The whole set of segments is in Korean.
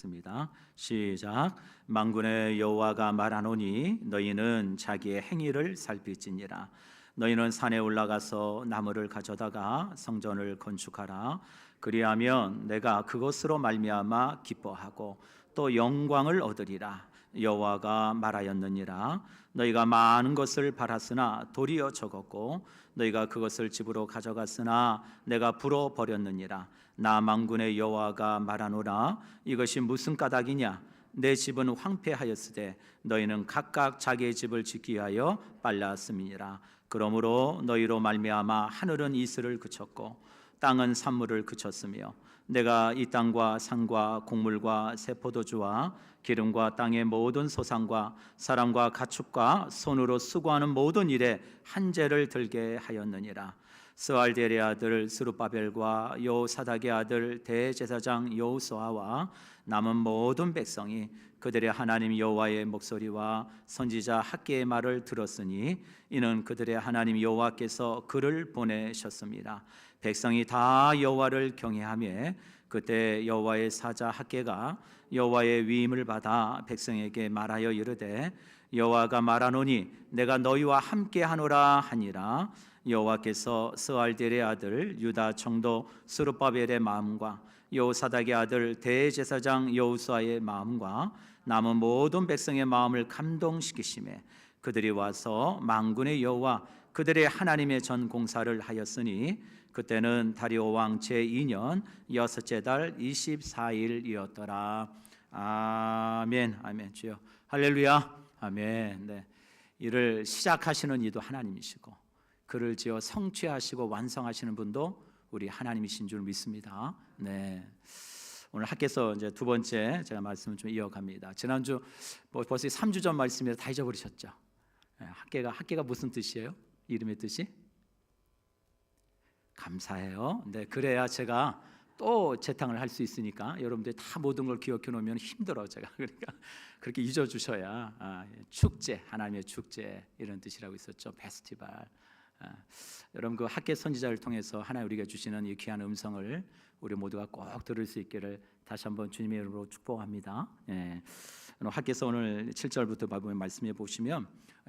읽습니다. 시작. 만군의 여호와가 말하노니 너희는 자기의 행위를 살필지니라. 너희는 산에 올라가서 나무를 가져다가 성전을 건축하라. 그리하면 내가 그것으로 말미암아 기뻐하고 또 영광을 얻으리라. 여호와가 말하였느니라. 너희가 많은 것을 바랐으나 도리어 적었고 너희가 그것을 집으로 가져갔으나 내가 불어 버렸느니라. 나 만군의 여호와가 말하노라. 이것이 무슨 까닭이냐? 내 집은 황폐하였으되 너희는 각각 자기의 집을 짓기 위하여 빨랐음이니라. 그러므로 너희로 말미암아 하늘은 이슬을 그쳤고 땅은 산물을 그쳤으며 내가 이 땅과 산과 곡물과 새 포도주와 기름과 땅의 모든 소산과 사람과 가축과 손으로 수고하는 모든 일에 한죄를 들게 하였느니라. 스알델의 아들 스룹바벨과 여호사닥의 아들 대제사장 여호수아와 남은 모든 백성이 그들의 하나님 여호와의 목소리와 선지자 학개의 말을 들었으니 이는 그들의 하나님 여호와께서 그를 보내셨습니다. 백성이 다 여호와를 경외하며 그때 여호와의 사자 학개가 여호와의 위임을 받아 백성에게 말하여 이르되 여호와가 말하노니 내가 너희와 함께하노라 하니라. 여호와께서 스알델의 아들 유다 청도 스룹바벨의 마음과 여호사닥의 아들 대제사장 여호수아의 마음과 남은 모든 백성의 마음을 감동시키시매 그들이 와서 만군의 여호와 그들의 하나님의 전 공사를 하였으니 그때는 다리오 왕 제2년 여섯째 달 24일이었더라. 아멘. 아멘. 주여 할렐루야. 아멘. 네. 이를 시작하시는 이도 하나님이시고 그를 지어 성취하시고 완성하시는 분도 우리 하나님이신 줄 믿습니다. 네. 오늘 학교에서 이제 두 번째 제가 말씀을 좀 이어갑니다. 지난주 벌써 3주 전 말씀이라 다 잊어버리셨죠? 네, 학교가 무슨 뜻이에요? 이름의 뜻이? 감사해요. 네, 그래야 제가 또 재탕을 할 수 있으니까 여러분들이 다 모든 걸 기억해 놓으면 힘들어 제가. 그러니까 그렇게 잊어주셔야 축제, 하나님의 축제 이런 뜻이라고 있었죠. 페스티벌. 여러분 그 학계 선지자를 통해서 하나님 우리가 주시는 이 귀한 음성을 우리 모두가 꼭 들을 수 있기를 다시 한번 주님의 이름으로 축복합니다. 예. 학계에서 오늘 7절부터 보면 말씀해 보시면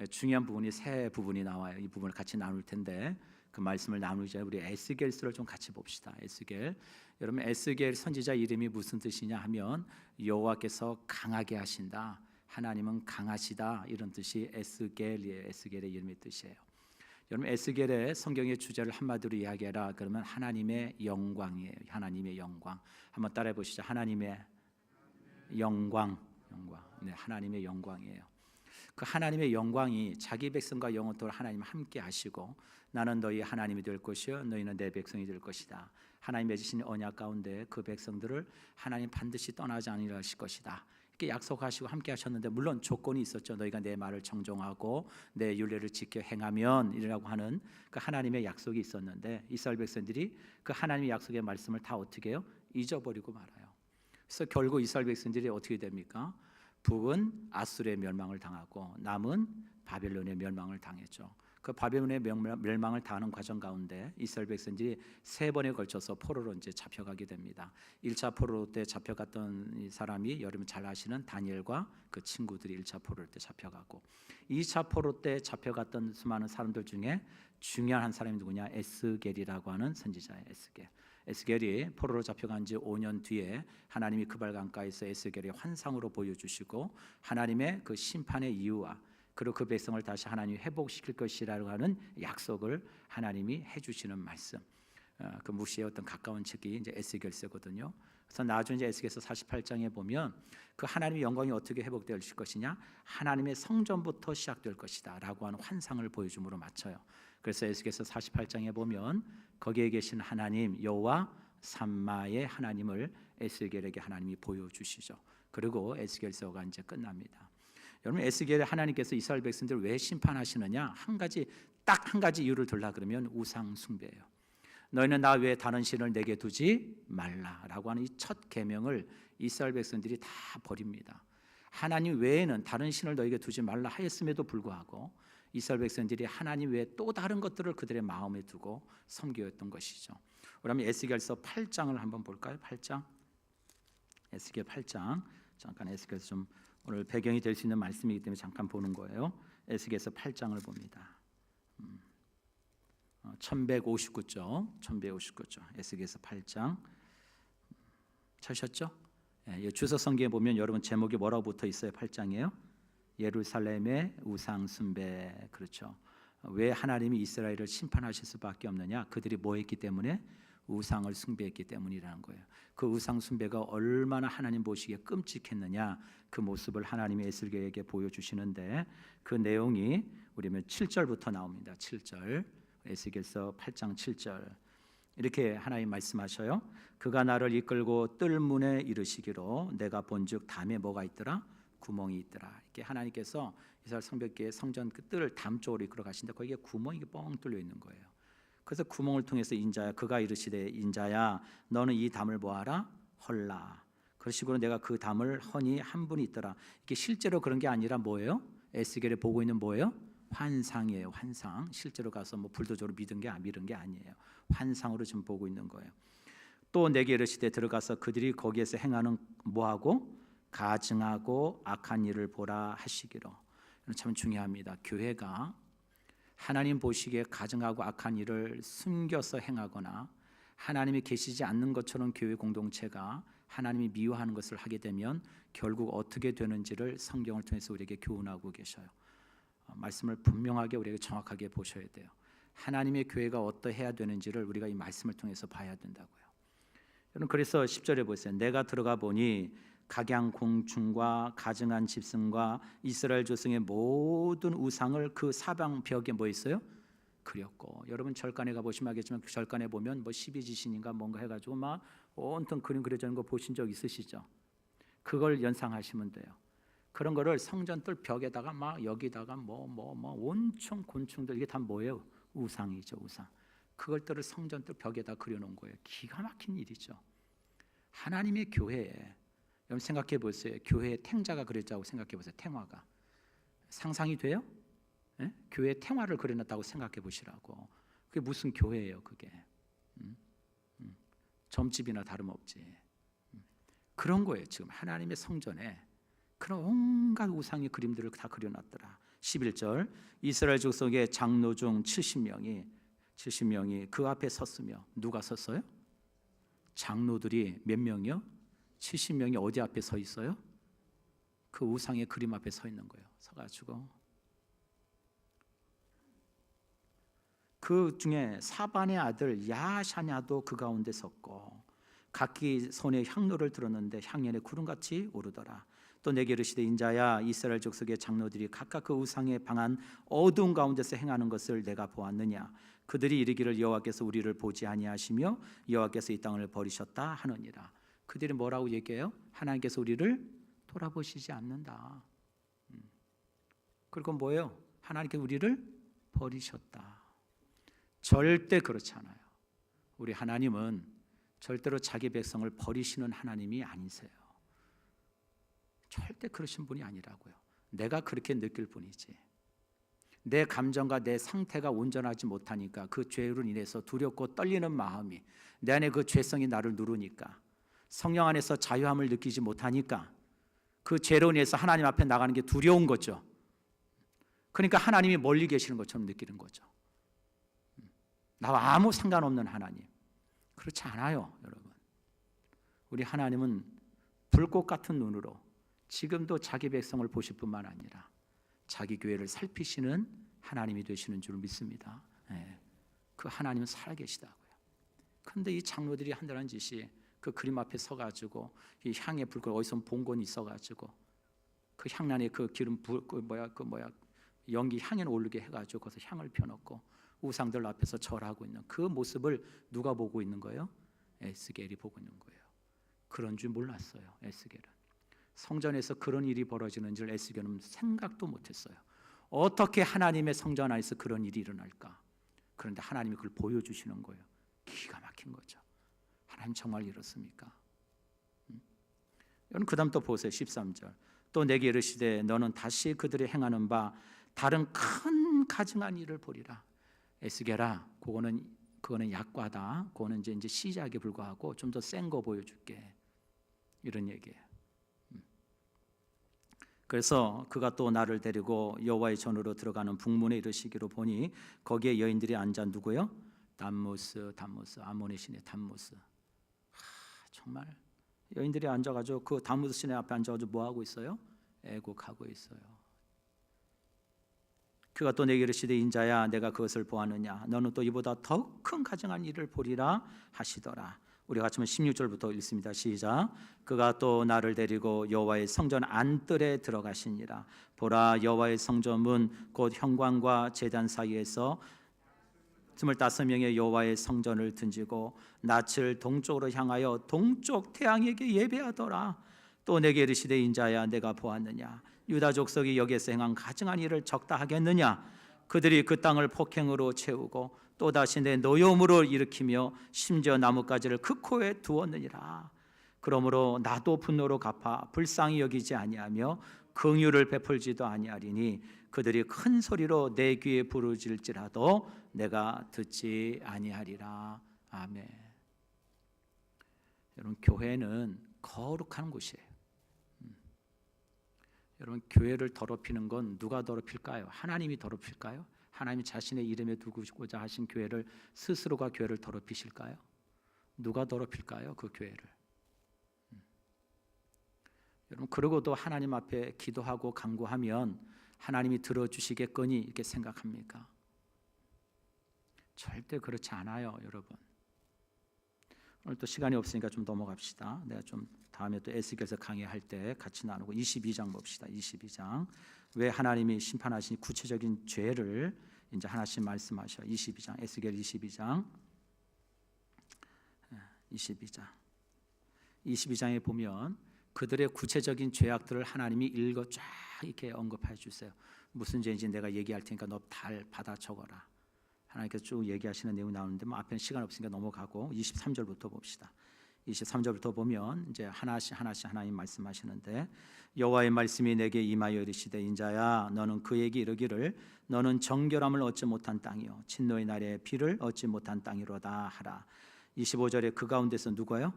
중요한 부분이 세 부분이 나와요. 이 부분을 같이 나눌 텐데 그 말씀을 나누자 우리 에스겔서를 좀 같이 봅시다. 에스겔. 여러분 에스겔 선지자 이름이 무슨 뜻이냐 하면 여호와께서 강하게 하신다. 하나님은 강하시다 이런 뜻이 에스겔이에요. 에스겔의 이름의 뜻이에요. 여러분 에스겔의 성경의 주제를 한마디로 이야기해라 그러면 하나님의 영광이에요. 하나님의 영광. 한번 따라해 보시죠. 하나님의 영광. 네, 하나님의 영광이에요. 그 하나님의 영광이 자기 백성과 영원토록 하나님 함께 하시고 나는 너희 하나님이 될 것이요 너희는 내 백성이 될 것이다. 하나님 맺으신 언약 가운데 그 백성들을 하나님 반드시 떠나지 않으려 하실 것이다. 이렇게 약속하시고 함께 하셨는데 물론 조건이 있었죠. 너희가 내 말을 정종하고 내 율례를 지켜 행하면 이라고 하는 그 하나님의 약속이 있었는데 이스라엘 백성들이 그 하나님의 약속의 말씀을 다 어떻게 해요? 잊어버리고 말아요. 그래서 결국 이스라엘 백성들이 어떻게 됩니까? 북은 아수르의 멸망을 당하고 남은 바벨론의 멸망을 당했죠. 그 바벨론의 멸망을 당하는 과정 가운데 이스라엘 백성들이 세 번에 걸쳐서 포로로 이제 잡혀가게 됩니다. 1차 포로 때 잡혀갔던 이 사람이 여러분 잘 아시는 다니엘과 그 친구들이 1차 포로 때 잡혀가고 2차 포로 때 잡혀갔던 수많은 사람들 중에 중요한 한 사람이 누구냐? 에스겔이라고 하는 선지자예요. 에스겔이 포로로 잡혀간 지 5년 뒤에 하나님이 그발 강가에서 에스겔의 환상으로 보여주시고 하나님의 그 심판의 이유와 그리고 그 백성을 다시 하나님이 회복시킬 것이라고 하는 약속을 하나님이 해주시는 말씀. 그 무시의 어떤 가까운 책이 이제 에스겔서거든요. 그래서 나중에 이제 에스겔서 48장에 보면 그 하나님의 영광이 어떻게 회복될 것이냐, 하나님의 성전부터 시작될 것이다라고 하는 환상을 보여줌으로 맞춰요. 그래서 에스겔서 48장에 보면 거기에 계신 하나님 여호와 삼마의 하나님을 에스겔에게 하나님이 보여주시죠. 그리고 에스겔서가 이제 끝납니다. 여러분 에스겔의 하나님께서 이스라엘 백성들을 왜 심판하시느냐? 딱 한 가지 이유를 들라 그러면 우상 숭배예요. 너희는 나 외에 다른 신을 내게 두지 말라라고 하는 이 첫 계명을 이스라엘 백성들이 다 버립니다. 하나님 외에는 다른 신을 너에게 두지 말라 하였음에도 불구하고 이스라엘 백성들이 하나님 외에 또 다른 것들을 그들의 마음에 두고 섬겨왔던 것이죠. 그러면 에스겔서 8장을 한번 볼까요? 8장. 에스겔 8장 잠깐 에스겔에서 좀 오늘 배경이 될 수 있는 말씀이기 때문에 잠깐 보는 거예요. 에스겔에서 8장을 봅니다. 1159쪽, 1159쪽 에스겔에서 8장 찾으셨죠? 예, 주석 성경에 보면 여러분 제목이 뭐라고 붙어 있어요? 8장이에요. 예루살렘의 우상 숭배. 그렇죠. 왜 하나님이 이스라엘을 심판하실 수밖에 없느냐? 그들이 뭐 했기 때문에? 우상을 숭배했기 때문이라는 거예요. 그 우상 숭배가 얼마나 하나님 보시기에 끔찍했느냐, 그 모습을 하나님이 에스겔에게 보여주시는데 그 내용이 우리는 7절부터 나옵니다. 7절 에스겔서 8장 7절 이렇게 하나님 말씀하셔요. 그가 나를 이끌고 뜰문에 이르시기로 내가 본즉 담에 뭐가 있더라? 구멍이 있더라. 이렇게 하나님께서 이스라엘 성벽의 성전 그 뜰을 담 쪽으로 이끌어 가신데 거기에 구멍이 뻥 뚫려 있는 거예요. 그래서 구멍을 통해서 인자야 그가 이르시되 인자야 너는 이 담을 뭐하라? 헐라. 그러시고 내가 그 담을 허니 한 분이 있더라. 이게 실제로 그런 게 아니라 뭐예요? 에스겔에 보고 있는 뭐예요? 환상이에요. 환상. 실제로 가서 뭐 불도저로 믿은 게 아니에요. 환상으로 지금 보고 있는 거예요. 또 내게 이르시되 들어가서 그들이 거기에서 행하는 뭐하고 가증하고 악한 일을 보라 하시기로. 참 중요합니다. 교회가 하나님 보시기에 가증하고 악한 일을 숨겨서 행하거나 하나님이 계시지 않는 것처럼 교회 공동체가 하나님이 미워하는 것을 하게 되면 결국 어떻게 되는지를 성경을 통해서 우리에게 교훈하고 계셔요. 말씀을 분명하게 우리에게 정확하게 보셔야 돼요. 하나님의 교회가 어떠해야 되는지를 우리가 이 말씀을 통해서 봐야 된다고요. 여러분 그래서 10절에 보세요. 내가 들어가 보니 각양공중과 가증한 집승과 이스라엘 조상의 모든 우상을 그 사방 벽에 뭐 있어요? 그렸고 여러분 절간에 가보시면 알겠지만 절간에 보면 뭐 12지신인가 뭔가 해가지고 막 온통 그림 그려져 있는 거 보신 적 있으시죠? 그걸 연상하시면 돼요. 그런 거를 성전뜰 벽에다가 막 여기다가 뭐 온총 곤충들 이게 다 뭐예요? 우상이죠. 우상. 그걸들을 성전뜰 벽에다 그려놓은 거예요. 기가 막힌 일이죠. 하나님의 교회에 여러분 생각해 보세요. 교회에 탱자가 그려졌다고 생각해 보세요. 탱화가 상상이 돼요? 예? 교회에 탱화를 그려놨다고 생각해 보시라고. 그게 무슨 교회예요? 그게 점집이나 다름없지. 그런 거예요. 지금 하나님의 성전에 그런 온갖 우상의 그림들을 다 그려놨더라. 11절 이스라엘 족속의 장로 중 70명이 그 앞에 섰으며 누가 섰어요? 장로들이 몇 명이요? 70명이 어디 앞에 서 있어요? 그 우상의 그림 앞에 서 있는 거예요. 서가지고 그 중에 사반의 아들 야샤냐도 그 가운데 섰고 각기 손에 향로를 들었는데 향연의 구름같이 오르더라. 또 내게 이르시되 인자야 이스라엘 족속의 장로들이 각각 그 우상에 방한 어두운 가운데서 행하는 것을 내가 보았느냐. 그들이 이르기를 여호와께서 우리를 보지 아니하시며 여호와께서 이 땅을 버리셨다 하느니라. 그들이 뭐라고 얘기해요? 하나님께서 우리를 돌아보시지 않는다. 그리고 뭐예요? 하나님께서 우리를 버리셨다. 절대 그렇지 않아요. 우리 하나님은 절대로 자기 백성을 버리시는 하나님이 아니세요. 절대 그러신 분이 아니라고요. 내가 그렇게 느낄 뿐이지. 내 감정과 내 상태가 온전하지 못하니까 그 죄로 인해서 두렵고 떨리는 마음이 내 안에 그 죄성이 나를 누르니까 성령 안에서 자유함을 느끼지 못하니까 그 죄로 인해서 하나님 앞에 나가는 게 두려운 거죠. 그러니까 하나님이 멀리 계시는 것처럼 느끼는 거죠. 나와 아무 상관없는 하나님. 그렇지 않아요, 여러분. 우리 하나님은 불꽃 같은 눈으로 지금도 자기 백성을 보실 뿐만 아니라 자기 교회를 살피시는 하나님이 되시는 줄 믿습니다. 네. 그 하나님은 살아계시다고요. 그런데 이 장로들이 한다는 짓이 그 그림 앞에 서가지고 이 향의 불꽃 어디서 본 건 있어가지고 그 향란에 그 기름 연기 향연 오르게 해가지고 거기서 향을 펴놓고 우상들 앞에서 절하고 있는 그 모습을 누가 보고 있는 거예요? 에스겔이 보고 있는 거예요. 그런 줄 몰랐어요. 에스겔은 성전에서 그런 일이 벌어지는 줄 에스겔은 생각도 못했어요. 어떻게 하나님의 성전 안에서 그런 일이 일어날까? 그런데 하나님이 그걸 보여주시는 거예요. 기가 막힌 거죠. 하나님 정말 이렇습니까? 여러분 그 다음 또 보세요. 13절 또 내게 이르시되 너는 다시 그들이 행하는 바 다른 큰 가증한 일을 보리라. 에스겔아, 그거는 약과다. 그거는 이제 시작에 불과하고 좀 더 센 거 보여줄게. 이런 얘기예요. 그래서 그가 또 나를 데리고 여호와의 전으로 들어가는 북문에 이르시기로 보니 거기에 여인들이 앉아 누구요? 담무스 아몬의 신의 담무스. 정말 여인들이 앉아가지고 그 담무스 신의 앞에 앉아가지고 뭐 하고 있어요? 애곡하고 있어요. 그가 또 내게 이르시되 인자야 내가 그것을 보았느냐 너는 또 이보다 더욱 큰 가증한 일을 보리라 하시더라. 우리 같이 한번 16절부터 읽습니다. 시작. 그가 또 나를 데리고 여호와의 성전 안뜰에 들어가시니라. 보라 여호와의 성전문 곧 현관과 제단 사이에서 25명의 여호와의 성전을 든지고 낯을 동쪽으로 향하여 동쪽 태양에게 예배하더라. 또 내게 이르시되 인자야 내가 보았느냐 유다 족속이 여기에서 행한 가증한 일을 적다 하겠느냐. 그들이 그 땅을 폭행으로 채우고 또다시 내 노여움으로 일으키며 심지어 나뭇가지를 그 코에 두었느니라. 그러므로 나도 분노로 갚아 불쌍히 여기지 아니하며 긍휼을 베풀지도 아니하리니 그들이 큰 소리로 내 귀에 부르짖을지라도 내가 듣지 아니하리라. 아멘. 여러분 교회는 거룩한 곳이에요. 여러분 교회를 더럽히는 건 누가 더럽힐까요? 하나님이 더럽힐까요? 하나님이 자신의 이름에 두고자 하신 교회를 스스로가 교회를 더럽히실까요? 누가 더럽힐까요? 그 교회를. 여러분 그러고도 하나님 앞에 기도하고 간구하면 하나님이 들어주시겠거니 이렇게 생각합니까? 절대 그렇지 않아요, 여러분. 오늘 또 시간이 없으니까 좀 넘어갑시다. 내가 좀 다음에 또 에스겔서 강의할 때 같이 나누고 22장 봅시다. 22장 왜 하나님이 심판하신 구체적인 죄를 이제 하나씩 말씀하셔. 22장 에스겔 22장에 보면 그들의 구체적인 죄악들을 하나님이 읽어 쫙 이렇게 언급해 주세요. 무슨 죄인지 내가 얘기할 테니까 너 잘 받아 적어라. 하나님께서 쭉 얘기하시는 내용이 나오는데 뭐 앞에는 시간 없으니까 넘어가고 23절부터 봅시다. 23절부터 보면 이제 하나씩 하나님 말씀하시는데 여호와의 말씀이 내게 임하여 이르시되 인자야 너는 그에게 이르기를 너는 정결함을 얻지 못한 땅이요 진노의 날에 비를 얻지 못한 땅이로다 하라. 25절에 그 가운데서 누가요?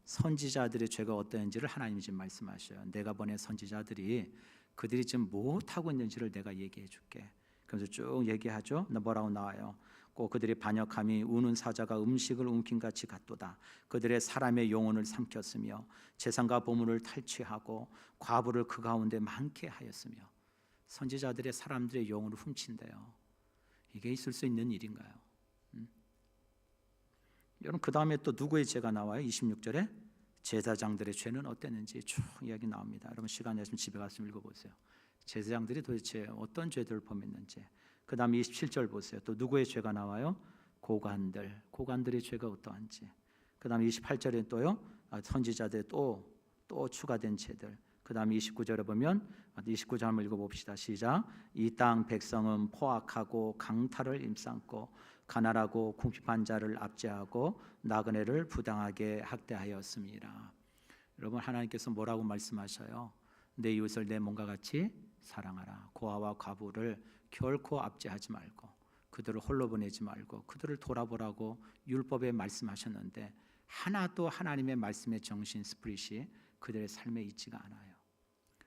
선지자들의 죄가 어떠한지를 하나님이 지금 말씀하셔요. 내가 보낸 선지자들이 그들이 지금 못하고 있는지를 내가 얘기해 줄게. 그래서 쭉 얘기하죠. 뭐라고 나와요? 꼭 그들의 반역함이 우는 사자가 음식을 움킨같이 같도다. 그들의 사람의 영혼을 삼켰으며 재산과 보물을 탈취하고 과부를 그 가운데 많게 하였으며. 선지자들의 사람들의 영혼을 훔친대요. 이게 있을 수 있는 일인가요? 여러분 그 다음에 또 누구의 죄가 나와요? 26절에 제사장들의 죄는 어땠는지 쭉 이야기 나옵니다. 여러분 시간 내시면 집에 가서 읽어보세요. 제사장들이 도대체 어떤 죄들을 범했는지. 그 다음에 27절 보세요. 또 누구의 죄가 나와요? 고관들의 죄가 어떠한지. 그 다음에 28절에 또요 선지자들의 또 추가된 죄들. 그 다음에 29절에 보면 29절 한번 읽어봅시다. 시작. 이 땅 백성은 포악하고 강탈을 임삼고 가난하고 궁핍한 자를 압제하고 나그네를 부당하게 학대하였습니다. 여러분 하나님께서 뭐라고 말씀하셔요? 내 이웃을 내 몸과 같이 사랑하라. 고아와 과부를 결코 압제하지 말고 그들을 홀로 보내지 말고 그들을 돌아보라고 율법에 말씀하셨는데 하나도 하나님의 말씀의 정신 스프릿이 그들의 삶에 있지가 않아요.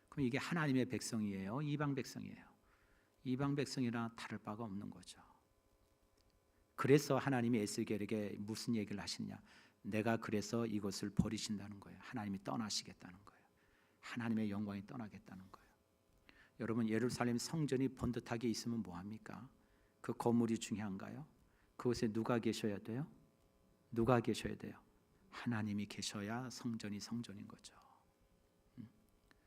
그럼 이게 하나님의 백성이에요? 이방 백성이에요? 이방 백성이랑 다를 바가 없는 거죠. 그래서 하나님이 에스겔에게 무슨 얘기를 하시냐? 내가 그래서 이것을 버리신다는 거예요. 하나님이 떠나시겠다는 거예요. 하나님의 영광이 떠나겠다는 거예요. 여러분 예루살렘 성전이 번듯하게 있으면 뭐합니까? 그 건물이 중요한가요? 그곳에 누가 계셔야 돼요? 누가 계셔야 돼요? 하나님이 계셔야 성전이 성전인 거죠.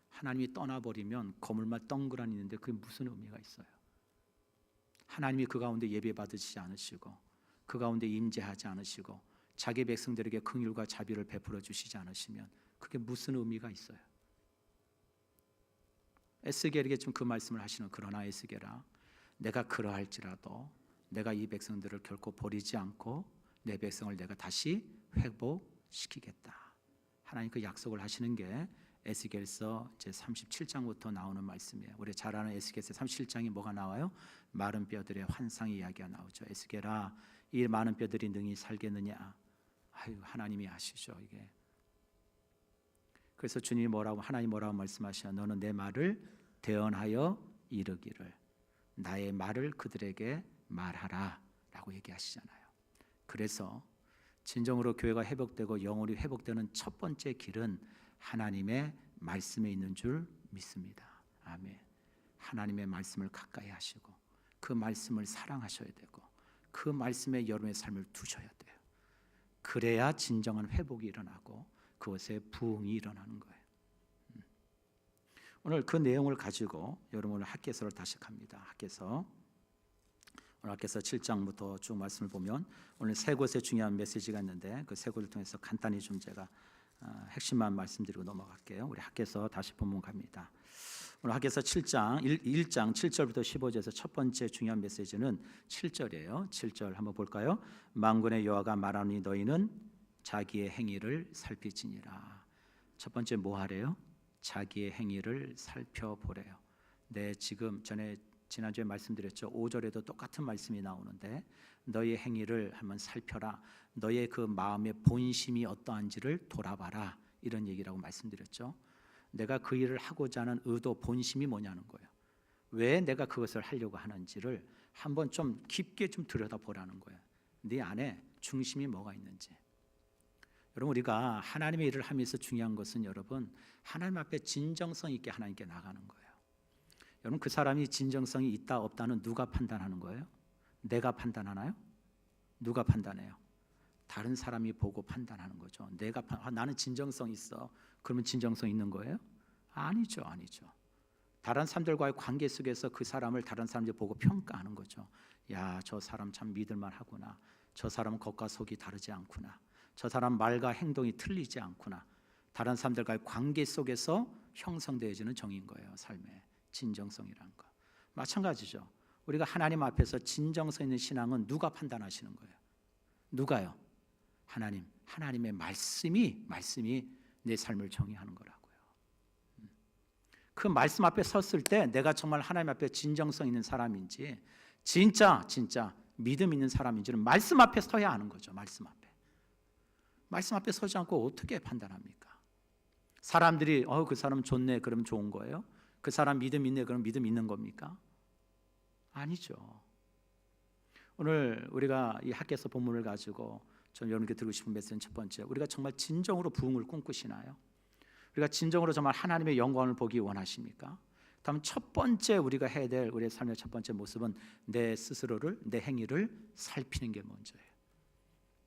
하나님이 떠나버리면 건물만 덩그러니 있는데 그게 무슨 의미가 있어요? 하나님이 그 가운데 예배 받으시지 않으시고 그 가운데 임재하지 않으시고 자기 백성들에게 긍휼과 자비를 베풀어 주시지 않으시면 그게 무슨 의미가 있어요? 에스겔에게 좀 그 말씀을 하시는 그러나 에스겔아 내가 그러할지라도 내가 이 백성들을 결코 버리지 않고 내 백성을 내가 다시 회복시키겠다. 하나님 그 약속을 하시는 게 에스겔서 제 37장부터 나오는 말씀이에요. 우리 잘 아는 에스겔서 37장이 뭐가 나와요? 마른 뼈들의 환상 이야기가 나오죠. 에스겔아 이 많은 뼈들이 능히 살겠느냐? 아유 하나님이 아시죠. 이게 그래서 주님이 하나님 뭐라고 말씀하셔? 너는 내 말을 대언하여 이르기를 나의 말을 그들에게 말하라 라고 얘기하시잖아요. 그래서 진정으로 교회가 회복되고 영혼이 회복되는 첫 번째 길은 하나님의 말씀에 있는 줄 믿습니다. 아멘. 하나님의 말씀을 가까이 하시고 그 말씀을 사랑하셔야 되고 그 말씀에 여러분의 삶을 두셔야 돼요. 그래야 진정한 회복이 일어나고 그것에 부흥이 일어나는 거예요. 오늘 그 내용을 가지고 여러분 학개서를 다시 갑니다. 오늘 학개서 7장부터 쭉 말씀을 보면 오늘 세 곳에 중요한 메시지가 있는데 그 세 곳을 통해서 간단히 좀 제가 핵심만 말씀드리고 넘어갈게요. 우리 학개서 다시 본문 갑니다. 오늘 학개서 1장 7절부터 15절에서 첫 번째 중요한 메시지는 7절이에요. 7절 한번 볼까요? 만군의 여호와가 말하니 너희는 자기의 행위를 살피지니라. 첫 번째 뭐 하래요? 자기의 행위를 살펴보래요. 네, 지금 지난주에 말씀드렸죠. 5절에도 똑같은 말씀이 나오는데 너의 행위를 한번 살펴라. 너의 그 마음의 본심이 어떠한지를 돌아봐라. 이런 얘기라고 말씀드렸죠. 내가 그 일을 하고자 하는 의도, 본심이 뭐냐는 거예요. 왜 내가 그것을 하려고 하는지를 한번 좀 깊게 좀 들여다보라는 거예요. 네 안에 중심이 뭐가 있는지. 여러분 우리가 하나님의 일을 하면서 중요한 것은 여러분 하나님 앞에 진정성 있게 하나님께 나가는 거예요. 여러분 그 사람이 진정성이 있다 없다는 누가 판단하는 거예요? 내가 판단하나요? 누가 판단해요? 다른 사람이 보고 판단하는 거죠. 나는 진정성 있어. 그러면 진정성 있는 거예요? 아니죠. 다른 사람들과의 관계 속에서 그 사람을 다른 사람들이 보고 평가하는 거죠. 야, 저 사람 참 믿을만 하구나. 저 사람은 겉과 속이 다르지 않구나. 저 사람 말과 행동이 틀리지 않구나. 다른 사람들과의 관계 속에서 형성되어지는 정인 거예요. 삶의 진정성이라는 거. 마찬가지죠. 우리가 하나님 앞에서 진정성 있는 신앙은 누가 판단하시는 거예요? 누가요? 하나님의 말씀이 내 삶을 정의하는 거라고요. 그 말씀 앞에 섰을 때 내가 정말 하나님 앞에 진정성 있는 사람인지 진짜 믿음 있는 사람인지는 말씀 앞에 서야 하는 거죠. 말씀 앞에 서지 않고 어떻게 판단합니까? 사람들이 그 사람 좋네 그러면 좋은 거예요? 그 사람 믿음 있네 그럼 믿음 있는 겁니까? 아니죠. 오늘 우리가 이 학개서 본문을 가지고 좀 여러분께 드리고 싶은 메시지는 첫 번째, 우리가 정말 진정으로 부흥을 꿈꾸시나요? 우리가 진정으로 정말 하나님의 영광을 보기 원하십니까? 다음 첫 번째 우리가 해야 될 우리의 삶의 첫 번째 모습은 내 스스로를, 내 행위를 살피는 게 먼저예요.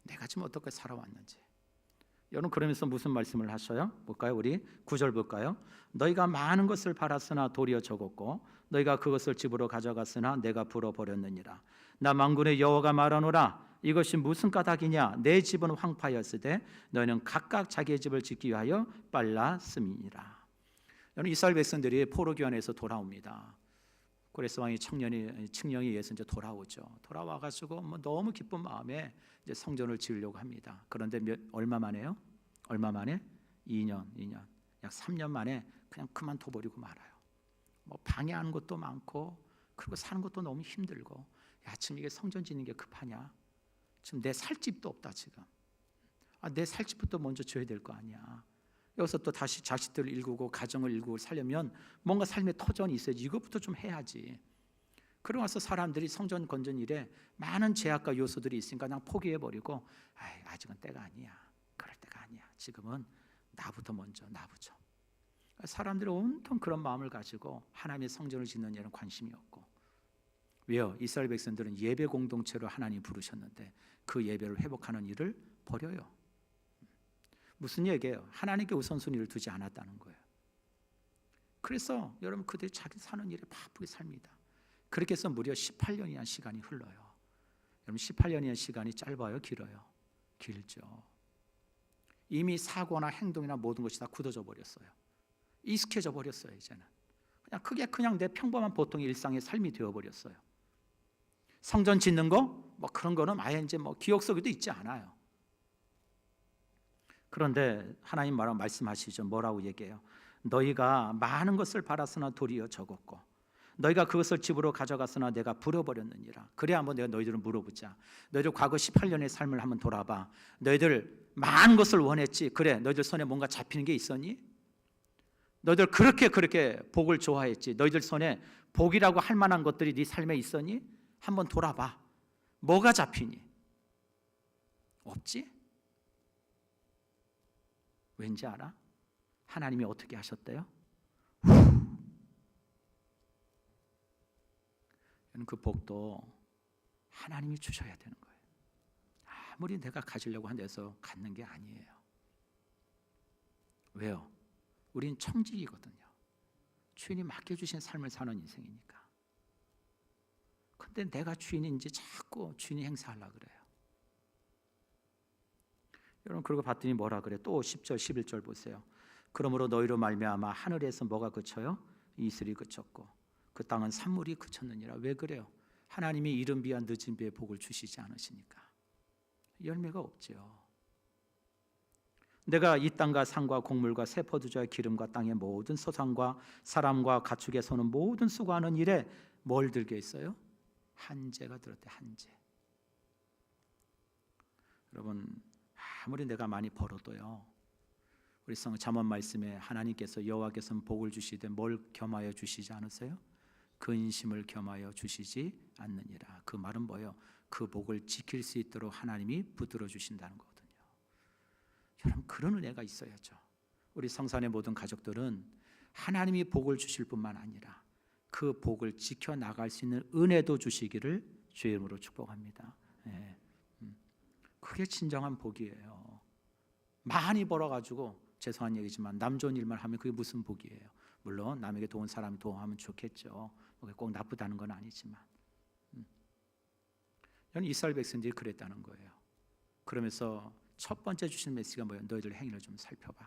내가 지금 어떻게 살아왔는지. 여러분 그러면서 무슨 말씀을 하셔요? 볼까요? 우리 9절 볼까요? 너희가 많은 것을 팔았으나 도리어 적었고 너희가 그것을 집으로 가져갔으나 내가 불어버렸느니라. 나 만군의 여호와가 말하노라. 이것이 무슨 까닭이냐? 내 집은 황폐하였으되 너희는 각각 자기의 집을 짓기 위하여 빨랐음이니라. 여러분 이스라엘 백성들이 포로 귀환에서 돌아옵니다. 고레스 왕이 칙령에 의해서 이제 돌아오죠. 돌아와가지고 너무 기쁜 마음에 이제 성전을 지으려고 합니다. 그런데 얼마 만에요? 2년, 약 3년 만에 그냥 그만둬 버리고 말아요. 방해하는 것도 많고, 그리고 사는 것도 너무 힘들고, 야 지금 이게 성전 짓는 게 급하냐? 지금 내 살 집도 없다 지금. 내 살 집부터 먼저 줘야 될 거 아니야. 여기서 또 다시 자식들을 일구고 가정을 일구고 살려면 뭔가 삶의 터전이 있어야지. 이것부터 좀 해야지. 그러고 나서 사람들이 성전 건전 일에 많은 제약과 요소들이 있으니까 그냥 포기해버리고 아직은 때가 아니야. 그럴 때가 아니야. 지금은 나부터 먼저 나부죠. 사람들이 온통 그런 마음을 가지고 하나님의 성전을 짓는 일에는 관심이 없고. 왜요? 이스라엘 백성들은 예배 공동체로 하나님 부르셨는데 그 예배를 회복하는 일을 버려요. 무슨 얘기예요? 하나님께 우선순위를 두지 않았다는 거예요. 그래서 여러분 그들이 자기 사는 일에 바쁘게 삽니다. 그렇게 해서 무려 18년이라는 시간이 흘러요. 여러분 18년이라는 시간이 짧아요? 길어요? 길죠. 이미 사고나 행동이나 모든 것이 다 굳어져 버렸어요. 익숙해져 버렸어요. 이제는 그냥 내 평범한 보통의 일상의 삶이 되어버렸어요. 성전 짓는 거 그런 거는 아예 이제 기억 속에도 있지 않아요. 그런데 하나님 말씀하시죠. 뭐라고 얘기해요? 너희가 많은 것을 팔았으나 도리어 적었고 너희가 그것을 집으로 가져갔으나 내가 불어버렸느니라. 그래 한번 내가 너희들을 물어보자. 너희들 과거 18년의 삶을 한번 돌아봐. 너희들 많은 것을 원했지. 그래 너희들 손에 뭔가 잡히는 게 있었니? 너희들 그렇게 복을 좋아했지. 너희들 손에 복이라고 할 만한 것들이 네 삶에 있었니? 한번 돌아봐. 뭐가 잡히니? 없지? 왠지 알아? 하나님이 어떻게 하셨대요? 그 복도 하나님이 주셔야 되는 거예요. 아무리 내가 가지려고 한데서 갖는 게 아니에요. 왜요? 우린 청직이거든요. 주인이 맡겨주신 삶을 사는 인생이니까. 근데 내가 주인인지 자꾸 주인이 행사하려고 그래요. 여러분, 그러고 봤더니 뭐라 그래? 또 10절 11절 보세요. 그러므로 너희로 말미암아 하늘에서 뭐가 그쳐요? 이슬이 그쳤고 그 땅은 산물이 그쳤느니라. 왜 그래요? 하나님이 이른 비와 늦은 비에 복을 주시지 않으시니까 열매가 없죠. 내가 이 땅과 산과 곡물과 새 포도주와 기름과 땅의 모든 소산과 사람과 가축에 서는 모든 수고하는 일에 뭘 들게 있어요? 한재가 들었대. 한재. 여러분, 아무리 내가 많이 벌어도요, 우리 성 잠언 말씀에 하나님께서 여호와께서는 복을 주시되 뭘 겸하여 주시지 않으세요? 근심을 겸하여 주시지 않느니라. 그 말은 뭐예요? 그 복을 지킬 수 있도록 하나님이 붙들어 주신다는 거거든요. 여러분, 그런 은혜가 있어야죠. 우리 성산의 모든 가족들은 하나님이 복을 주실 뿐만 아니라 그 복을 지켜나갈 수 있는 은혜도 주시기를 주의 이름으로 축복합니다. 네. 그게 진정한 복이에요. 많이 벌어가지고 죄송한 얘기지만 남 좋은 일만 하면 그게 무슨 복이에요? 물론 남에게 도운 사람이 도움하면 좋겠죠. 꼭 나쁘다는 건 아니지만 저는 이스라엘 백성들이 그랬다는 거예요. 그러면서 첫 번째 주신 메시지가 뭐예요? 너희들 행위를 좀 살펴봐.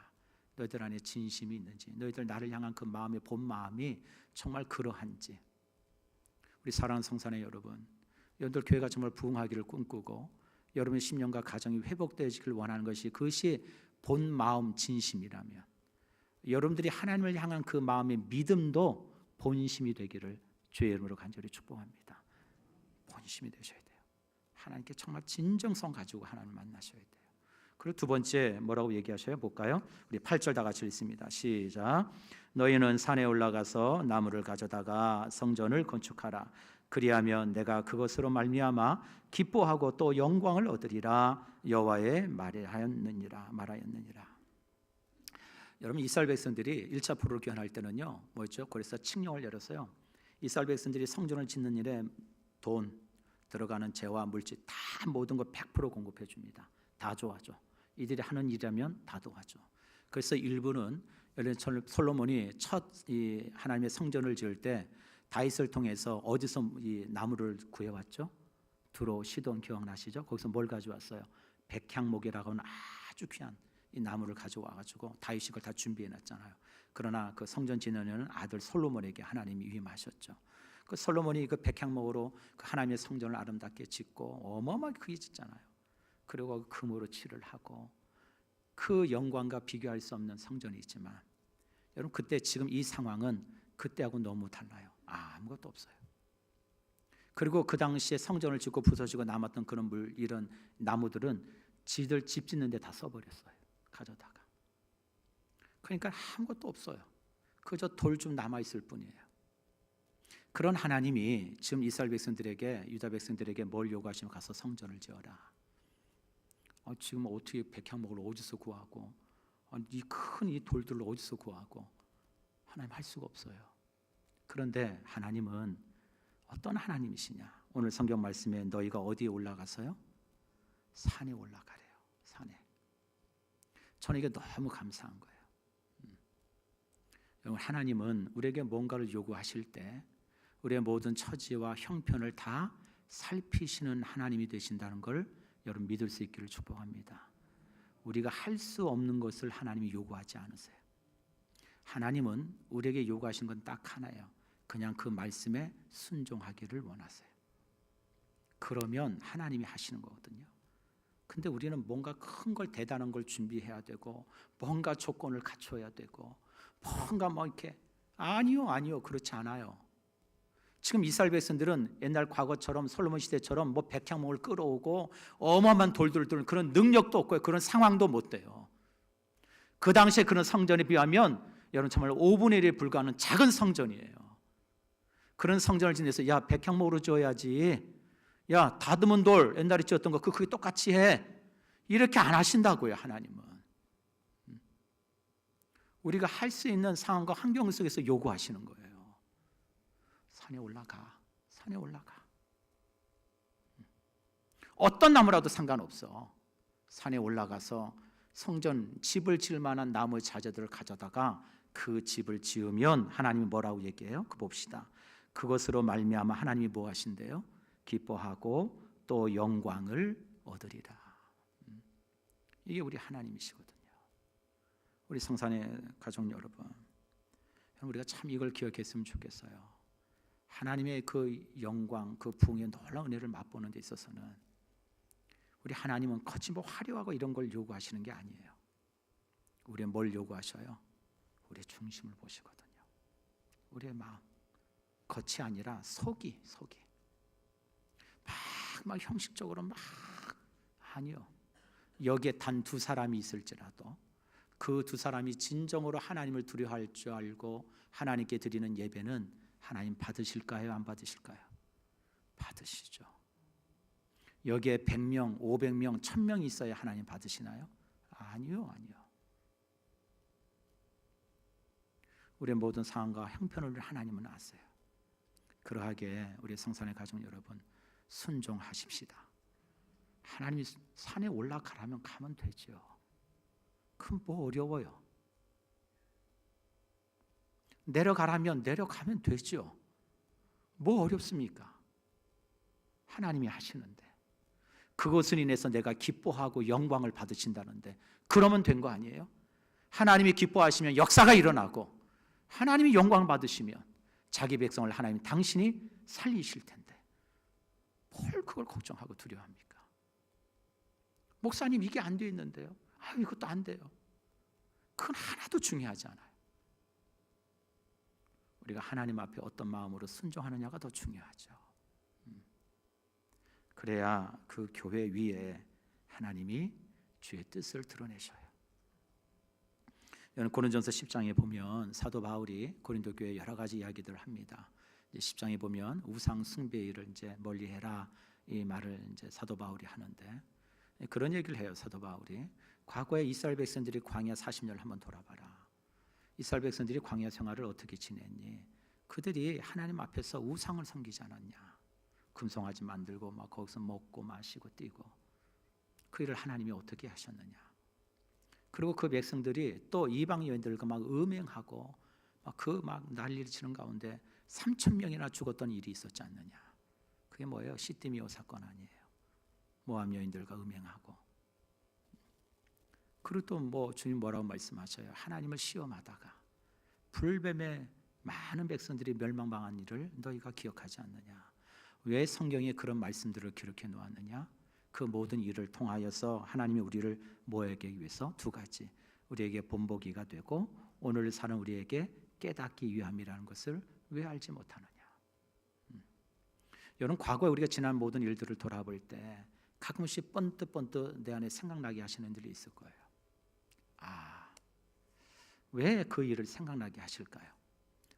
너희들 안에 진심이 있는지, 너희들 나를 향한 그 마음의 본 마음이 정말 그러한지. 우리 사랑하는 성산의 여러분, 여러분들 교회가 정말 부흥하기를 꿈꾸고 여러분의 심령과 가정이 회복되어지길 원하는 것이 그것이 본 마음 진심이라면 여러분들이 하나님을 향한 그 마음의 믿음도 본심이 되기를 주의 이름으로 간절히 축복합니다. 본심이 되셔야 돼요. 하나님께 정말 진정성 가지고 하나님을 만나셔야 돼요. 그리고 두 번째 뭐라고 얘기하셔요? 볼까요? 우리 8절 다 같이 읽습니다. 시작. 너희는 산에 올라가서 나무를 가져다가 성전을 건축하라. 그리하면 내가 그것으로 말미암아 기뻐하고 또 영광을 얻으리라. 여호와의 말하였느니라. 여러분, 이스라엘 백성들이 1차 포로로 귀환할 때는요, 뭐였죠? 그래서 칙령을 열었어요. 이스라엘 백성들이 성전을 짓는 일에 돈, 들어가는 재와 물질 다 모든 거 100% 공급해 줍니다. 다 도와줘. 이들이 하는 일이라면 다 도와줘. 그래서 일부는 솔로몬이 첫 이 하나님의 성전을 지을 때 다윗을 통해서 어디서 이 나무를 구해왔죠? 두로 시돈 기억나시죠? 거기서 뭘 가져왔어요? 백향목이라고 하는 아주 귀한 이 나무를 가져와가지고 다윗이 그걸 다 준비해놨잖아요. 그러나 그 성전 짓는 아들 솔로몬에게 하나님이 위임하셨죠. 그 솔로몬이 그 백향목으로 그 하나님의 성전을 아름답게 짓고 어마어마하게 크게 짓잖아요. 그리고 금으로 칠을 하고 그 영광과 비교할 수 없는 성전이 있지만 여러분, 그때 지금 이 상황은 그때하고 너무 달라요. 아무것도 없어요. 그리고 그 당시에 성전을 짓고 부서지고 남았던 그런 이런 나무들은 지들 집 짓는 데 다 써버렸어요. 가져다가. 그러니까 아무것도 없어요. 그저 돌 좀 남아있을 뿐이에요. 그런 하나님이 지금 이스라엘 백성들에게, 유다 백성들에게 뭘 요구하시면 가서 성전을 지어라. 지금 어떻게 백향목을 어디서 구하고 이 큰 이 돌들을 어디서 구하고 하나님 할 수가 없어요. 그런데 하나님은 어떤 하나님이시냐? 오늘 성경 말씀에 너희가 어디에 올라가서요? 산에 올라가래요. 산에. 저는 이게 너무 감사한 거예요. 여러분, 하나님은 우리에게 뭔가를 요구하실 때 우리의 모든 처지와 형편을 다 살피시는 하나님이 되신다는 걸 여러분 믿을 수 있기를 축복합니다. 우리가 할 수 없는 것을 하나님이 요구하지 않으세요. 하나님은 우리에게 요구하신 건 딱 하나예요. 그냥 그 말씀에 순종하기를 원하세요. 그러면 하나님이 하시는 거거든요. 근데 우리는 뭔가 큰 걸, 대단한 걸 준비해야 되고 뭔가 조건을 갖춰야 되고 뭔가 뭐 이렇게 아니요 그렇지 않아요. 지금 이스라엘 백성들은 옛날 과거처럼 솔로몬 시대처럼 뭐 백향목을 끌어오고 어마어마한 돌들을 뚫는 그런 능력도 없고요. 그런 상황도 못 돼요. 그 당시에 그런 성전에 비하면 여러분 정말 5분의 1에 불과하는 작은 성전이에요. 그런 성전을 지내서 야 백향목으로 지어야지, 야 다듬은 돌 옛날에 지었던 거 그게 똑같이 해, 이렇게 안 하신다고요. 하나님은 우리가 할 수 있는 상황과 환경 속에서 요구하시는 거예요. 산에 올라가, 산에 올라가. 어떤 나무라도 상관없어. 산에 올라가서 성전 집을 지을 만한 나무의 자재들을 가져다가 그 집을 지으면 하나님이 뭐라고 얘기해요? 그 봅시다. 그것으로 말미암아 하나님이 뭐 하신대요? 기뻐하고 또 영광을 얻으리라. 이게 우리 하나님이시거든요. 우리 성산의 가족 여러분, 우리가 참 이걸 기억했으면 좋겠어요. 하나님의 그 영광, 그 부흥의 놀라운 은혜를 맛보는 데 있어서는 우리 하나님은 거치 뭐 화려하고 이런 걸 요구하시는 게 아니에요. 우리의 뭘 요구하셔요? 우리의 중심을 보시거든요. 우리의 마음, 겉이 아니라 속이 막 형식적으로 막, 아니요. 여기에 단 두 사람이 있을지라도 그 두 사람이 진정으로 하나님을 두려워할 줄 알고 하나님께 드리는 예배는 하나님 받으실까요? 안 받으실까요? 받으시죠. 여기에 100명, 500명, 1000명이 있어야 하나님 받으시나요? 아니요. 우리의 모든 상황과 형편을 하나님은 아세요. 그러하게 우리 성산의 가족 여러분, 순종하십시다. 하나님이 산에 올라가라면 가면 되죠. 그럼 뭐 어려워요? 내려가라면 내려가면 되죠. 뭐 어렵습니까? 하나님이 하시는데, 그것을 인해서 내가 기뻐하고 영광을 받으신다는데, 그러면 된 거 아니에요? 하나님이 기뻐하시면 역사가 일어나고, 하나님이 영광을 받으시면 자기 백성을 하나님 당신이 살리실 텐데 뭘 그걸 걱정하고 두려워합니까? 목사님 이게 안 돼 있는데요. 이것도 안 돼요. 그건 하나도 중요하지 않아요. 우리가 하나님 앞에 어떤 마음으로 순종하느냐가 더 중요하죠. 그래야 그 교회 위에 하나님이 주의 뜻을 드러내셔요. 여러분 고린도전서 10장에 보면 사도 바울이 고린도 교회 여러 가지 이야기들을 합니다. 10장에 보면 우상 숭배를 이제 멀리해라, 이 말을 이제 사도 바울이 하는데, 그런 얘기를 해요. 사도 바울이 과거에 이스라엘 백성들이 광야 40년을 한번 돌아봐라. 이스라엘 백성들이 광야 생활을 어떻게 지냈니? 그들이 하나님 앞에서 우상을 섬기지 않았냐? 금송아지 만들고 막 거기서 먹고 마시고 뛰고, 그 일을 하나님이 어떻게 하셨느냐? 그리고 그 백성들이 또 이방 여인들과 막 음행하고 막 난리를 치는 가운데 3,000명이나 죽었던 일이 있었지 않느냐? 그게 뭐예요? 시드미오 사건 아니에요? 모압 여인들과 음행하고. 그리고 또 뭐 주님 뭐라고 말씀하셔요? 하나님을 시험하다가 불뱀에 많은 백성들이 멸망당한 일을 너희가 기억하지 않느냐? 왜 성경에 그런 말씀들을 기록해 놓았느냐? 그 모든 일을 통하여서 하나님이 우리를 뭐하기 위해서? 두 가지, 우리에게 본보기가 되고 오늘 사는 우리에게 깨닫기 위함이라는 것을 왜 알지 못하느냐? 여러분 과거에 우리가 지난 모든 일들을 돌아볼 때 가끔씩 번뜩 내 안에 생각나게 하시는 일이 있을 거예요. 왜 그 일을 생각나게 하실까요?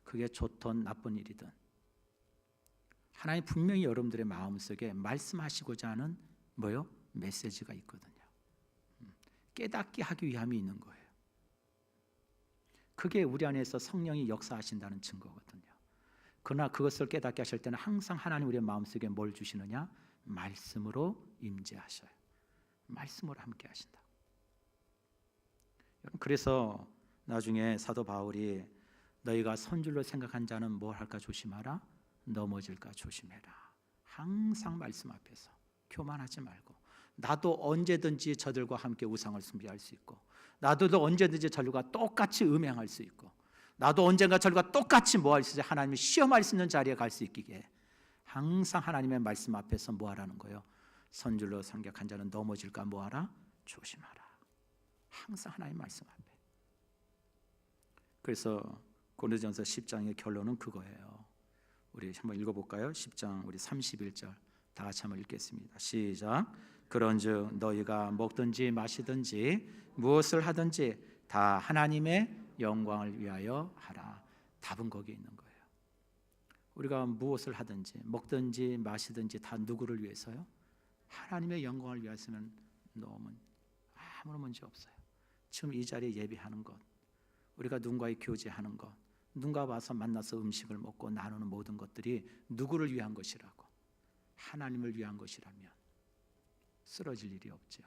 그게 좋든 나쁜 일이든 하나님 분명히 여러분들의 마음속에 말씀하시고자 하는 뭐요? 메시지가 있거든요. 깨닫게 하기 위함이 있는 거예요. 그게 우리 안에서 성령이 역사하신다는 증거거든요. 그러나 그것을 깨닫게 하실 때는 항상 하나님 우리의 마음속에 뭘 주시느냐? 말씀으로 임재하셔요. 말씀으로 함께 하신다. 그래서 나중에 사도 바울이 너희가 선줄로 생각한 자는 뭘 할까 조심하라? 넘어질까 조심해라. 항상 말씀 앞에서 교만하지 말고, 나도 언제든지 저들과 함께 우상을 숭배할 수 있고, 나도 언제든지 저들과 똑같이 음행할 수 있고, 나도 언젠가 저들과 똑같이 뭐 할 수 있어요? 하나님을 시험할 수 있는 자리에 갈 수 있기에 항상 하나님의 말씀 앞에서 뭐 하라는 거예요? 선줄로 생각한 자는 넘어질까 뭐하라? 조심하라. 항상 하나님 말씀 앞에. 그래서 고린도전서 10장의 결론은 그거예요. 우리 한번 읽어볼까요? 10장 우리 31절 다 같이 한번 읽겠습니다. 시작. 그런즉 너희가 먹든지 마시든지 무엇을 하든지 다 하나님의 영광을 위하여 하라. 답은 거기에 있는 거예요. 우리가 무엇을 하든지 먹든지 마시든지 다 누구를 위해서요? 하나님의 영광을 위해서면 너무 아무런 문제 없어요. 지금 이 자리에 예배하는 것, 우리가 누군가의 교제하는 것, 누군가 와서 만나서 음식을 먹고 나누는 모든 것들이 누구를 위한 것이라고, 하나님을 위한 것이라면 쓰러질 일이 없죠.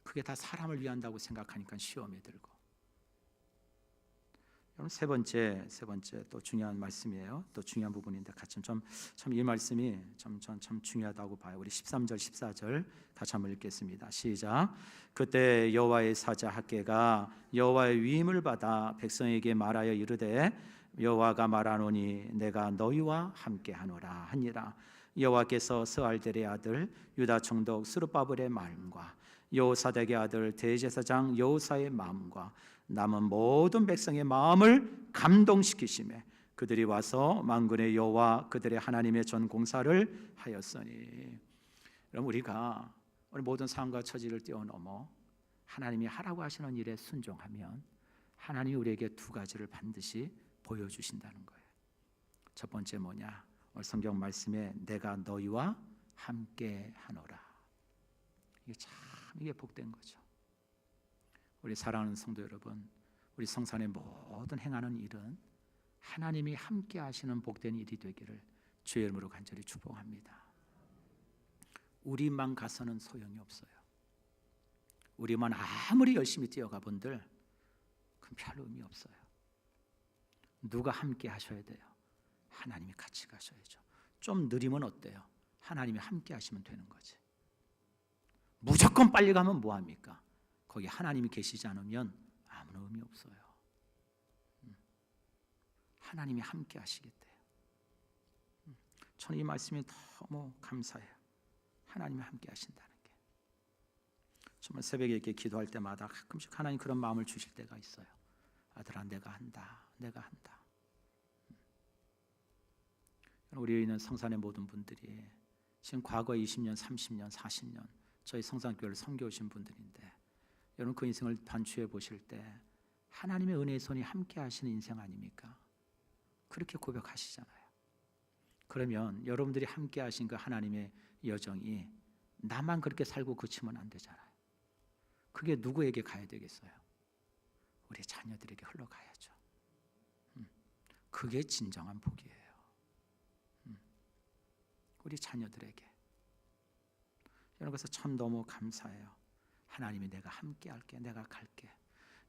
그게 다 사람을 위한다고 생각하니까 시험에 들고. 여러분, 세 번째 또 중요한 말씀이에요. 또 중요한 부분인데 같이 참 이 말씀이 참 중요하다고 봐요. 우리 13절 14절 같이 한번 읽겠습니다. 시작. 그때 여호와의 사자 학개가 여호와의 위임을 받아 백성에게 말하여 이르되 여호와가 말하노니 내가 너희와 함께하노라 하니라. 여호와께서 스알델의 아들 유다 총독 스룹바벨의 마음과 여호사닥의 아들 대제사장 여호사의 마음과 남은 모든 백성의 마음을 감동시키시매 그들이 와서 만군의 여호와 그들의 하나님의 전 공사를 하였으니. 그럼 우리가 우리 모든 상황과 처지를 뛰어넘어 하나님이 하라고 하시는 일에 순종하면 하나님이 우리에게 두 가지를 반드시 보여주신다는 거예요. 첫 번째 뭐냐? 오늘 성경 말씀에 내가 너희와 함께 하노라. 이게 복된 거죠. 우리 사랑하는 성도 여러분, 우리 성산의 모든 행하는 일은 하나님이 함께 하시는 복된 일이 되기를 주의 이름으로 간절히 축복합니다. 우리만 가서는 소용이 없어요. 우리만 아무리 열심히 뛰어가 본들 그건 별 의미 없어요. 누가 함께 하셔야 돼요? 하나님이 같이 가셔야죠. 좀 느리면 어때요? 하나님이 함께 하시면 되는 거지. 무조건 빨리 가면 뭐합니까? 거기 하나님이 계시지 않으면 아무런 의미 없어요. 하나님이 함께 하시겠대요. 저는 이 말씀이 너무 감사해요. 하나님이 함께 하신다는 게. 정말 새벽에 이렇게 기도할 때마다 가끔씩 하나님 그런 마음을 주실 때가 있어요. 아들아, 내가 한다. 우리 있는 성산의 모든 분들이 지금 과거 20년, 30년, 40년 저희 성산교회를 섬겨오신 분들인데 여러분 그 인생을 반추해 보실 때 하나님의 은혜의 손이 함께 하시는 인생 아닙니까? 그렇게 고백하시잖아요. 그러면 여러분들이 함께 하신 그 하나님의 여정이 나만 그렇게 살고 그치면 안 되잖아요. 그게 누구에게 가야 되겠어요? 우리 자녀들에게 흘러가야죠. 그게 진정한 복이에요. 우리 자녀들에게. 여러분 그래서 참 너무 감사해요. 하나님이 내가 함께 할게, 내가 갈게.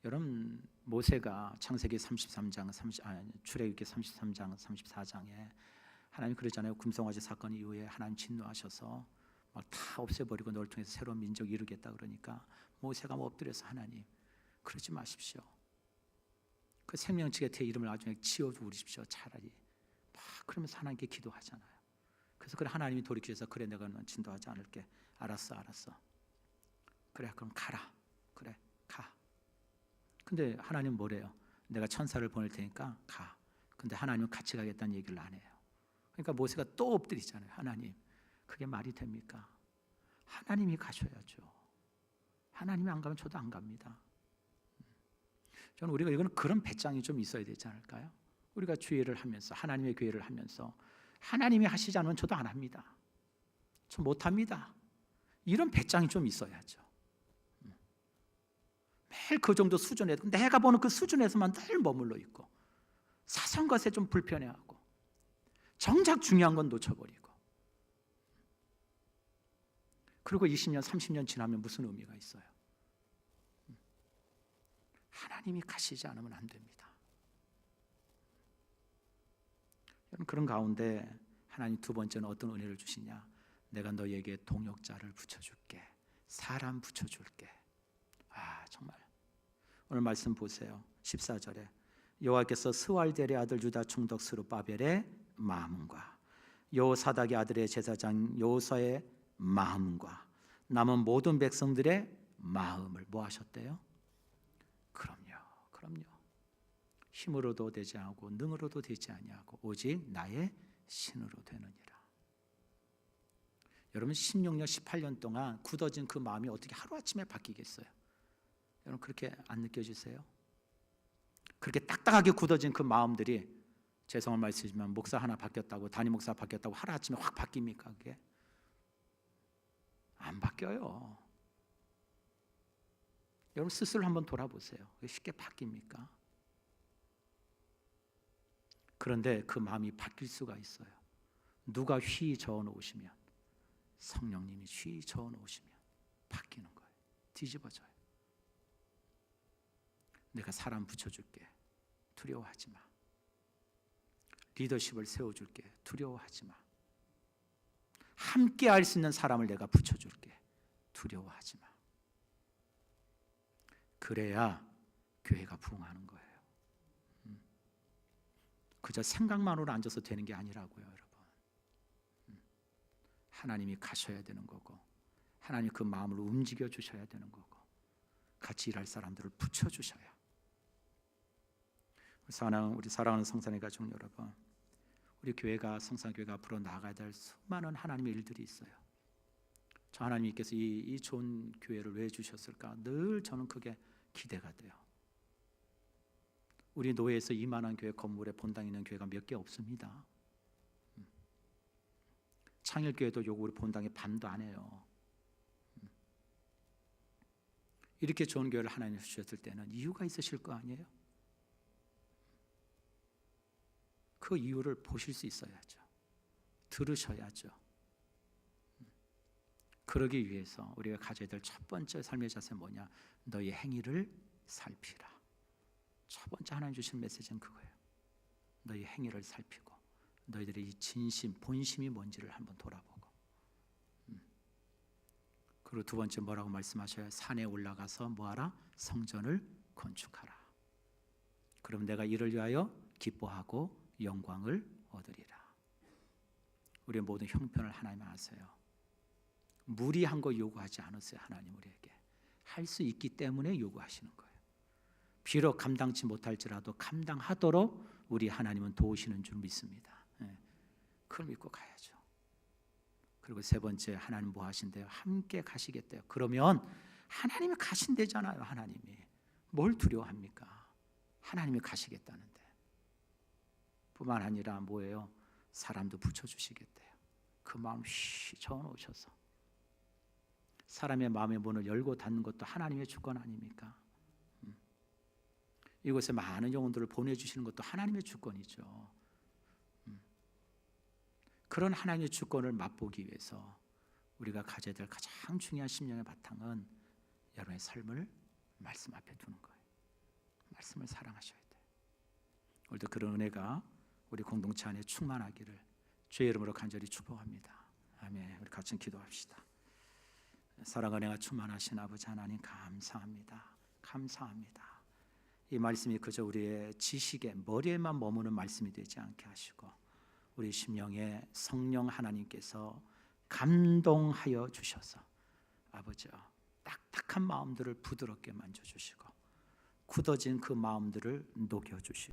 여러분 모세가 창세기 33장, 출애굽기 33장, 34장에 하나님 그러잖아요. 금송아지 사건 이후에 하나님 진노하셔서 막 다 없애버리고 너를 통해서 새로운 민족 이루겠다 그러니까 모세가 엎드려서 하나님 그러지 마십시오. 그 생명책의 제 이름을 나중에 지워주십시오. 차라리 막 그러면서 하나님께 기도하잖아요. 그래서 그래 하나님이 돌이키셔서 그래 내가 넌 진도하지 않을게. 알았어. 그래 그럼 가라. 그래 가. 근데 하나님 뭐래요? 내가 천사를 보낼 테니까 가. 근데 하나님은 같이 가겠다는 얘기를 안 해요. 그러니까 모세가 또 엎드리잖아요. 하나님 그게 말이 됩니까? 하나님이 가셔야죠. 하나님이 안 가면 저도 안 갑니다. 저는 우리가 이거는 그런 배짱이 좀 있어야 되지 않을까요? 우리가 주의를 하면서 하나님의 교회를 하면서 하나님이 하시지 않으면 저도 안 합니다. 저 못합니다. 이런 배짱이 좀 있어야죠. 매일 그 정도 수준에 내가 보는 그 수준에서만 늘 머물러 있고 사소한 것에 좀 불편해하고 정작 중요한 건 놓쳐버리고 그리고 20년 30년 지나면 무슨 의미가 있어요? 하나님이 가시지 않으면 안 됩니다. 여러분 그런 가운데 하나님 두 번째는 어떤 은혜를 주시냐? 내가 너에게 동역자를 붙여줄게. 사람 붙여줄게. 정말 오늘 말씀 보세요. 14절에 여호와께서 스왈델의 아들 유다 총독 스룹바벨의 마음과 여호사닥의 아들의 제사장 여호사의 마음과 남은 모든 백성들의 마음을 뭐 하셨대요? 그럼요. 힘으로도 되지 않고 능으로도 되지 아니하고 오직 나의 신으로 되느니라. 여러분 16년 18년 동안 굳어진 그 마음이 어떻게 하루아침에 바뀌겠어요? 여러분 그렇게 안 느껴지세요? 그렇게 딱딱하게 굳어진 그 마음들이, 죄송한 말씀이지만 목사 하나 바뀌었다고, 담임 목사 바뀌었다고 하루아침에 확 바뀝니까? 그게 안 바뀌어요. 여러분 스스로 한번 돌아보세요. 그게 쉽게 바뀝니까? 그런데 그 마음이 바뀔 수가 있어요. 누가 휘 저어 놓으시면, 성령님이 휘 저어 놓으시면 바뀌는 거예요. 뒤집어져요. 내가 사람 붙여줄게. 두려워하지 마. 리더십을 세워줄게. 두려워하지 마. 함께 할 수 있는 사람을 내가 붙여줄게. 두려워하지 마. 그래야 교회가 부흥하는 거예요. 그저 생각만으로 앉아서 되는 게 아니라고요, 여러분. 하나님이 가셔야 되는 거고, 하나님 그 마음을 움직여 주셔야 되는 거고, 같이 일할 사람들을 붙여주셔야. 우리 사랑하는 성산의 가족 여러분, 우리 교회가, 성산교회가 앞으로 나아가야 될 수많은 하나님의 일들이 있어요. 저 하나님께서 이 좋은 교회를 왜 주셨을까? 늘 저는 그게 기대가 돼요. 우리 노예에서 이만한 교회 건물에 본당 있는 교회가 몇 개 없습니다. 창일교회도 요거 우리 본당에 반도 안 해요. 이렇게 좋은 교회를 하나님 주셨을 때는 이유가 있으실 거 아니에요? 그 이유를 보실 수 있어야죠. 들으셔야죠. 그러기 위해서 우리가 가져야 될 첫 번째 삶의 자세는 뭐냐? 너의 행위를 살피라. 첫 번째 하나님 주신 메시지는 그거예요. 너의 행위를 살피고 너희들의 이 진심, 본심이 뭔지를 한번 돌아보고. 그리고 두 번째 뭐라고 말씀하셔요? 산에 올라가서 뭐하라? 성전을 건축하라. 그럼 내가 이를 위하여 기뻐하고 영광을 얻으리라. 우리의 모든 형편을 하나님 아세요. 무리한 거 요구하지 않으세요. 하나님 우리에게 할 수 있기 때문에 요구하시는 거예요. 비록 감당치 못할지라도 감당하도록 우리 하나님은 도우시는 줄 믿습니다. 그걸 믿고 가야죠. 그리고 세 번째, 하나님 뭐 하신대요? 함께 가시겠대요. 그러면 하나님이 가신대잖아요. 하나님이 뭘 두려워합니까? 하나님이 가시겠다는데. 뿐만 아니라 뭐예요? 사람도 붙여주시겠대요. 그 마음 휘 저어놓으셔서. 사람의 마음의 문을 열고 닫는 것도 하나님의 주권 아닙니까? 이곳에 많은 영혼들을 보내주시는 것도 하나님의 주권이죠. 그런 하나님의 주권을 맛보기 위해서 우리가 가져야 될 가장 중요한 심령의 바탕은 여러분의 삶을 말씀 앞에 두는 거예요. 말씀을 사랑하셔야 돼요. 오늘도 그런 은혜가 우리 공동체 안에 충만하기를 주의 이름으로 간절히 축복합니다. 아멘. 우리 같이 기도합시다. 사랑 은혜가 충만하신 아버지 하나님 감사합니다. 감사합니다. 이 말씀이 그저 우리의 지식에 머리에만 머무는 말씀이 되지 않게 하시고 우리 심령에 성령 하나님께서 감동하여 주셔서 아버지여 딱딱한 마음들을 부드럽게 만져주시고 굳어진 그 마음들을 녹여주시고